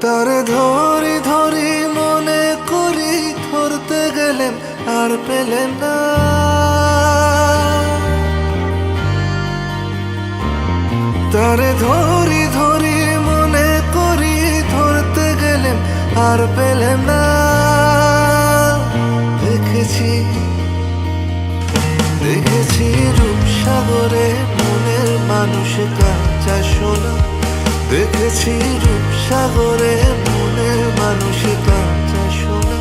তারে ধরি ধরি মনে করি, ধরতে গেলেন আর পেলেন না। তারে ধরি ধরি মনে করি, ধরতে গেলেন আর পেলেন না। দেখেছি দেখেছি রূপসাগরে মনের মানুষ কাঁচা সোনা। দেখেছি রূপসাগরে মনের মানুষ কাঁচা সোনা।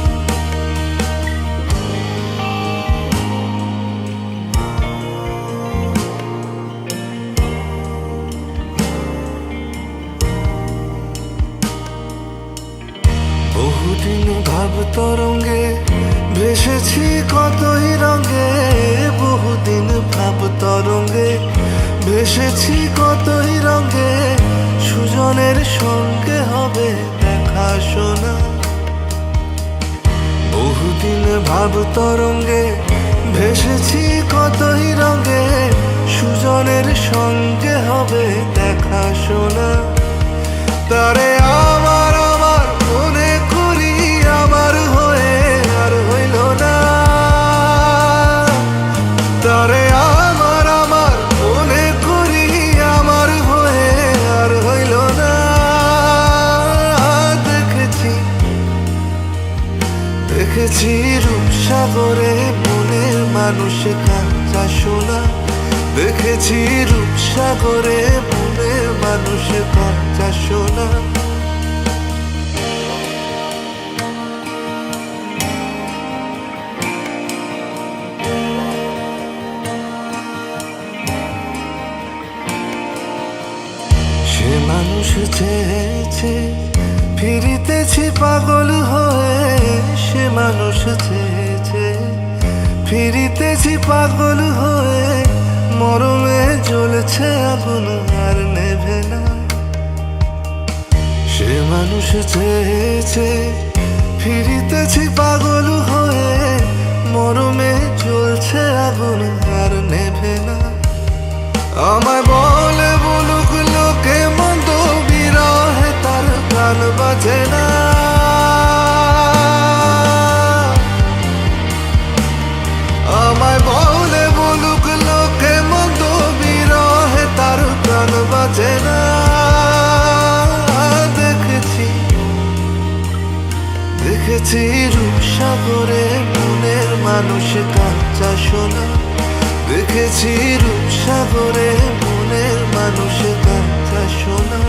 বহুদিন ভাব তরঙ্গে ভেসেছি কতই রঙে। বহুদিন ভাব তরঙ্গে ভেসেছি কতই রঙে। সুজনের সঙ্গে হবে দেখা শোনা। বহুদিন ভাব তরঙ্গে ভেসেছি কতই রঙে। সুজনের সঙ্গে হবে দেখা শোনা। তারে আমার আমার মনে করি, আমার হয়ে আর হইল না। তারে আমার আমার মনে করি, আমার হয়ে আর হইল না। দেখেছি দেখেছি রূপসাগরে মনের মানুষ কাঁচা সোনা। দেখেছি রূপসাগরে মনের মানুষ কাঁচা সোনা। সে মানুষ চেয়েছে, ফিরিতেছি পাগল হয়ে। সে মানুষ চেয়েছে, ফিরিতেছি পাগল হয়ে। মরমে জ্বলছে আগুন আর নেভে না। সে মানুষ চেয়েছে, ফিরিতেছি পাগল হয়ে। মরমে জ্বলছে আগুন আর নেভে না। আমায় বলে বলুক লোকে মন্দ, বিরহে তার প্রাণ বাজে না। আমায় বলে বলুক লোকে মন্দ, বিরহে তার প্রাণ বাজে না। দেখেছি দেখেছি রূপসাগরে মনের মানুষ কাঁচা সোনা। দেখেছি রূপসাগরে মনের মানুষ কাঁচা সোনা।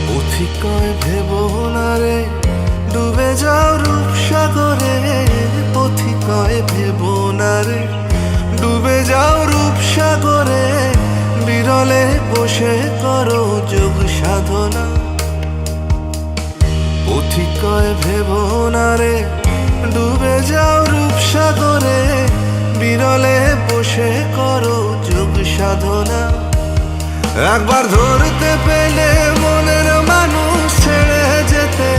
পথিকয় ভেবো না রে ডুবে যাও রূপসাগরে। পথিকয় ভেবো না রে ডুবে যাও রূপসাগরে। বিরলে বসে করো যোগ সাধনা। পথিকয় ভেবো না রে ডুবে যাও রূপসাগরে। বিরলে বসে করো যোগ সাধনা। একবার ধরতে পেলে মনের মানুষ ছেড়ে যেতে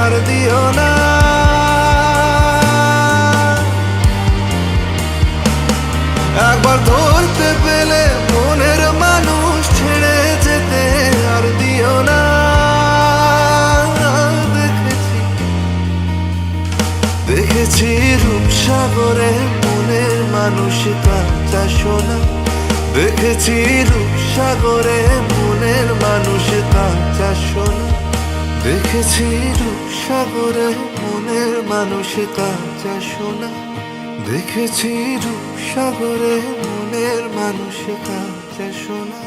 আর দিও না। একবার ধরতে পেলে মনের মানুষ ছেড়ে যেতে আর দিও না। দেখেছি দেখেছি রূপসাগরে মনের মানুষ কাঁচা সোনা। দেখেছি রূপসাগরে মনের মানুষ কাঁচা সোনা। দেখেছি রূপসাগরে মনের মানুষ কাঁচা সোনা। দেখেছি রূপসাগরে মনের মানুষ কাঁচা সোনা।